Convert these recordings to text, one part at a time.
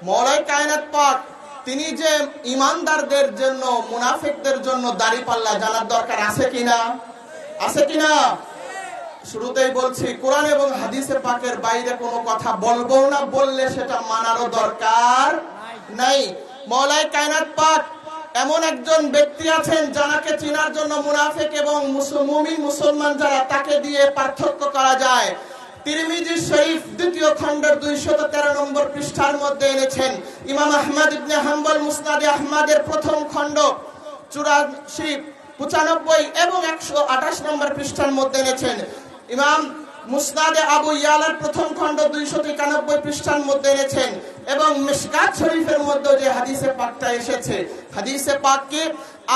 মওলাই কায়নাত পাক তিনি যে ইমানদারদের জন্য মুনাফিকদের জন্য দাড়িপাল্লা জানার দরকার আছে কিনা? আছে কিনা? শুরুতেই বলছি, কোরআন এবং হাদিসে পাকের বাইরে কোনো কথা বলবো না, বললে সেটা মানারও দরকার নাই। মওলাই কায়নাত পাক এমন একজন ব্যক্তি আছেন যাকে চিনার জন্য মুনাফিক এবং মুমিন মুসলমান যারা, তাকে দিয়ে পার্থক্য করা যায়। তিরমিজি শরীফ দ্বিতীয় খণ্ডের 213 নম্বর পৃষ্ঠার মধ্যে এনেছেন। ইমাম আহমদ ইবনে হাম্বল মুসনাদে আহমদের প্রথম খণ্ড 84, 95 এবং 128 নম্বর পৃষ্ঠার মধ্যে এনেছেন। ইমাম মুসনাদে আবু ইয়ালার প্রথম খণ্ড 293 পৃষ্ঠার মধ্যে এনেছেন। এবং মিশকাত শরীফের মধ্যে যে হাদিসে পাকটা এসেছে, হাদিসে পাক কি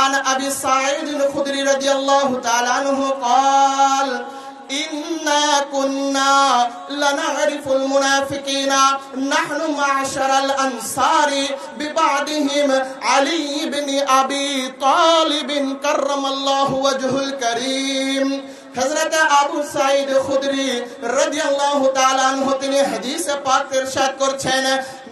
আন আবি সাঈদ আল-খুদরি রাদিয়াল্লাহু তাআলা আনহু قال إنا كنا لنعرف المنافقين نحن معشر الأنصار ببعضهم علي بن أبي طالب كرم الله وجهه الكريم। হযরত আবু সাঈদ খুদরি রাদিয়াল্লাহু তাআলা আনহু তিনি হাদিসে পাক ইরশাদ করছেন,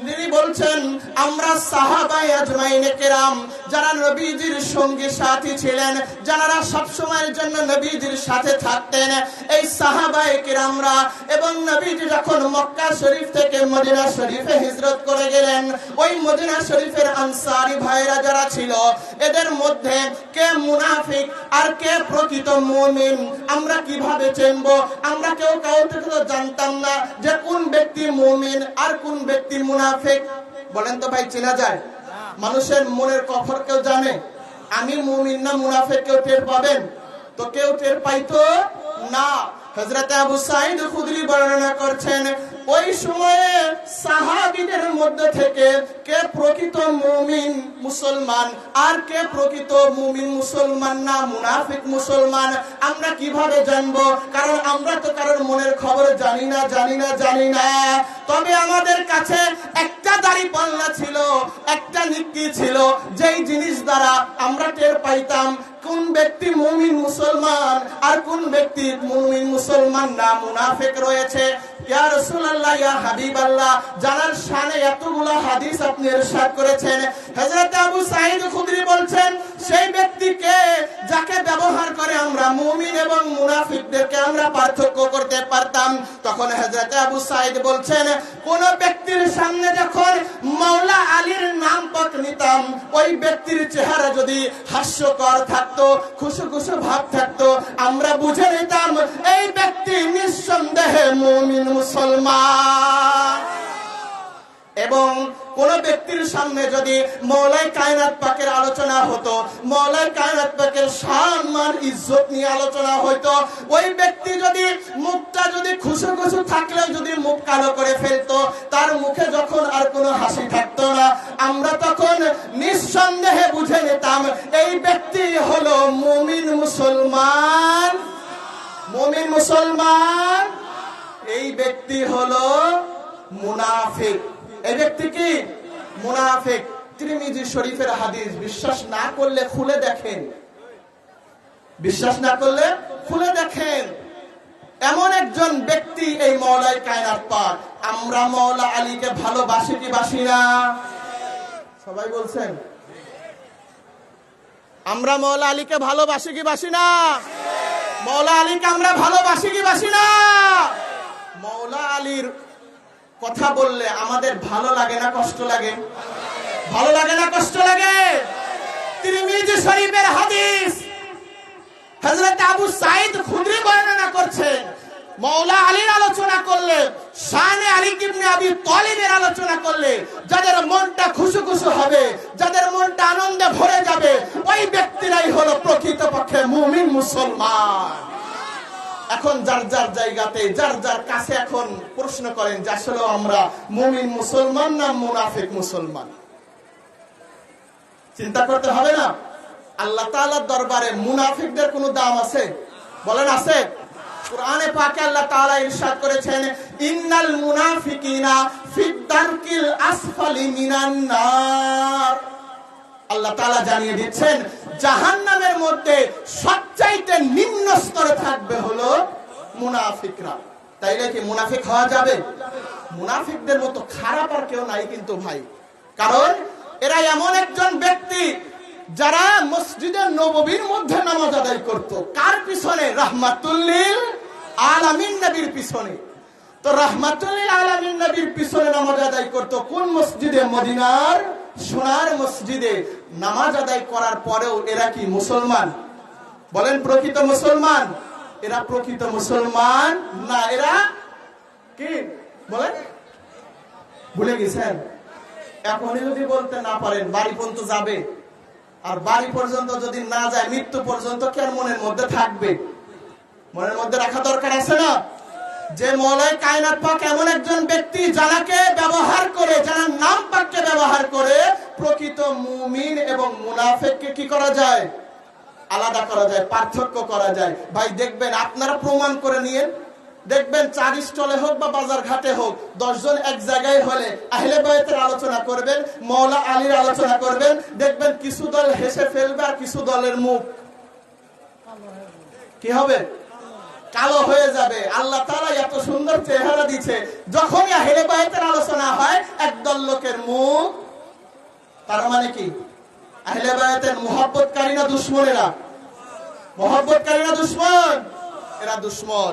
তিনি বলছেন আমরা সাহাবায়ে আজমাইনে কেরাম যারা নবীজির সঙ্গী সাথী ছিলেন, যারা সব সময়ের জন্য নবীজির সাথে থাকতেন, এই সাহাবায়ে কেরামরা এবং নবীজি যখন মক্কা শরীফ থেকে মদিনা শরীফে হিজরত করে গেলেন, ওই মদিনা শরীফের আনসারী ভাইরা যারা ছিল, এদের মধ্যে কে মুনাফিক আর কে প্রকৃত মুমিন আমরা কিভাবে চিনবো? আমরা কেউ কাউকে তো জানতাম না যে কোন ব্যক্তি মুমিন আর কোন ব্যক্তি মুনাফিক। বলেন তো ভাই, চেনা যায়? মানুষের মনের কফর কেউ জানে? আমি মুমিন না মুনাফিক কেউ টের পাবেন? তো কেউ টের পাইতো না। হযরত আবু সাঈদ খুদরি বর্ণনা করছেন, ওই সময়ে সাহাবীদের মধ্যে থেকে কে প্রকৃত মুমিন মুসলমান আর কে প্রকৃত মুমিন মুসলমান না মুনাফিক মুসলমান আমরা কিভাবে জানবো? কারণ আমরা তো কারোর মনের খবর জানি না। তবে আমাদের কাছে একটা দাড়িপাল্লা ছিল, একটা নিক্কি ছিল, যেই জিনিস দ্বারা আমরা টের পাইতাম কোন ব্যক্তি মুমিন মুসলমান আর কোন ব্যক্তি মুমিন মুসলমান না মুনাফিক রয়েছে। ইয়া রাসূলুল্লাহ, ইয়া হাবিবাল্লাহ, জানার শানে এতগুলো হাদিস আপনি ইরশাদ করেছেন। হযরত আবু সাঈদ খুদরি বলছেন, সেই ব্যক্তিকে যাকে ব্যবহার করে আমরা মুমিন এবং মুনাফিকদেরকে আমরা পার্থক্য করতে পারতাম। তখন হযরত আবু সাঈদ বলছেন, কোন ব্যক্তির সামনে যখন মাওলা আলীর নাম পাক নিতাম, ওই ব্যক্তির চেহারা যদি হাস্যকর থাকতো, খুশু ভাব থাকতো, আমরা বুঝে নিতাম এই ব্যক্তি নিঃসন্দেহে মুমিন মুসলমান। এবং কোন ব্যক্তির সামনে যদি মওলাই কায়নাত পাকের আলোচনা হতো, মওলাই কায়নাত পাকের শান মান ইজ্জত নিয়ে আলোচনা হইতো, ওই ব্যক্তি যদি মুখটা যদি খুশু থাকলেও যদি মুখ কালো করে ফেলতো, তার মুখে যখন আর কোনো হাসি থাকতো না, আমরা তখন নিঃসন্দেহে বুঝে নিতাম এই ব্যক্তি হলো মুমিন মুসলমান। মুমিন মুসলমান, এই ব্যক্তি হলো মুনাফিক। এই ব্যক্তি কি? মুনাফিক। তিরমিজি শরীফের হাদিস, বিশ্বাস না করলে খুলে দেখেন, বিশ্বাস না করলে খুলে দেখেন। এমন একজন ব্যক্তি এই মওলাই কায়নাত পাক। আমরা মাওলা আলীকে ভালোবাসি কি বাসি না? সবাই বলছেন আমরা মাওলা আলীকে ভালোবাসি কি বাসি না? মাওলা আলীকে আমরা ভালোবাসি কি বাসি না? মাওলা আলীর কথা বললে আমাদের ভালো লাগে না কষ্ট লাগে? ভালো লাগে না কষ্ট লাগে? তিরমিজি শরীফের হাদিস, হযরত আবু সাঈদ খুদরি বর্ণনা করছেন, মাওলা আলীর আলোচনা করলে, শানে আলী ইবনে আবি তালিবের আলোচনা করলে যাদের মনটা খুশু হবে, যাদের মনটা আনন্দে ভরে যাবে, ওই ব্যক্তিরাই হলো প্রকৃতপক্ষে মুমিন মুসলমান। এখন যার যার জায়গাতে যার যার কাছে এখন প্রশ্ন করেন যে আসলে আমরা মুমিন মুসলমান না মুনাফিক মুসলমান? চিন্তা করতে হবে না? আল্লাহ তাআলার দরবারে মুনাফিকদের কোনো দাম আছে? বলেন আছে? কুরআনে পাকে আল্লাহ তাআলা ইরশাদ করেছেন, ইন্নাল মুনাফিকিনা ফিদ দারকিল আসফালি মিনান নার। আল্লাহ তাআলা জানিয়ে দিচ্ছেন জাহান্নামের মধ্যে সবচাইতে নিম্ন স্তরে থাকবে হলো মুনাফিকরা। তাইলে কি মুনাফিক হওয়া যাবে? মুনাফিকদের মতো খারাপ আর কেউ নাই কিন্তু ভাই। কারণ এরা এমন একজন ব্যক্তি যারা মসজিদে নববীর মধ্যে নামাজ আদায় করত। কার পিছনে? রাহমাতুল্লিল আলামিন নবীর পিছনে। তো রাহমাতুল্লিল আলামিন নবীর পিছনে নামাজ আদায় করত কোন মসজিদে? মদিনার সোনার মসজিদে। নামাজ আদায় করার পরেও এরা কি মুসলমান? বলেন প্রকৃত মুসলমান? এরা প্রকৃত মুসলমান না। এরা কি বলেন? ভুলে গেছেন? এখনই যদি বলতে না পারেন বাড়ি পর্যন্ত যাবে, আর বাড়ি পর্যন্ত যদি না যায় মৃত্যু পর্যন্ত কেন মনের মধ্যে থাকবে? মনের মধ্যে রাখা দরকার আছে না? যে মৌলাই কায়নাত পাক এমন একজন ব্যক্তি যারাকে ব্যবহার করে, যারা নাম পাককে ব্যবহার করে প্রকৃত মুমিন এবং মুনাফিককে কি করা যায়? আলাদা করা যায়, পার্থক্য করা যায়। ভাই দেখবেন, আপনারা প্রমাণ করে নিয়েন, দেখবেন চার স্টলে হোক বা বাজার ঘাটে হোক, 10 জন এক জায়গায় হলে আহলে বায়তের আলোচনা করবেন, মৌলা আলীর আলোচনা করবেন, দেখবেন কিছু দল হেসে ফেলবে আর কিছু দলের মুখ কি হবে? কালো হয়ে যাবে। আল্লাহ তাআলা এত সুন্দর চেহারা দিয়েছে, যখনই আহলে বায়তের আলোচনা হয় একদল লোকের মুখ, তার মানে কি? আহলে বায়তের মুহাব্বতকারী না দুশমন? এরা মুহাব্বতকারী না দুশমন? এরা দুশমন।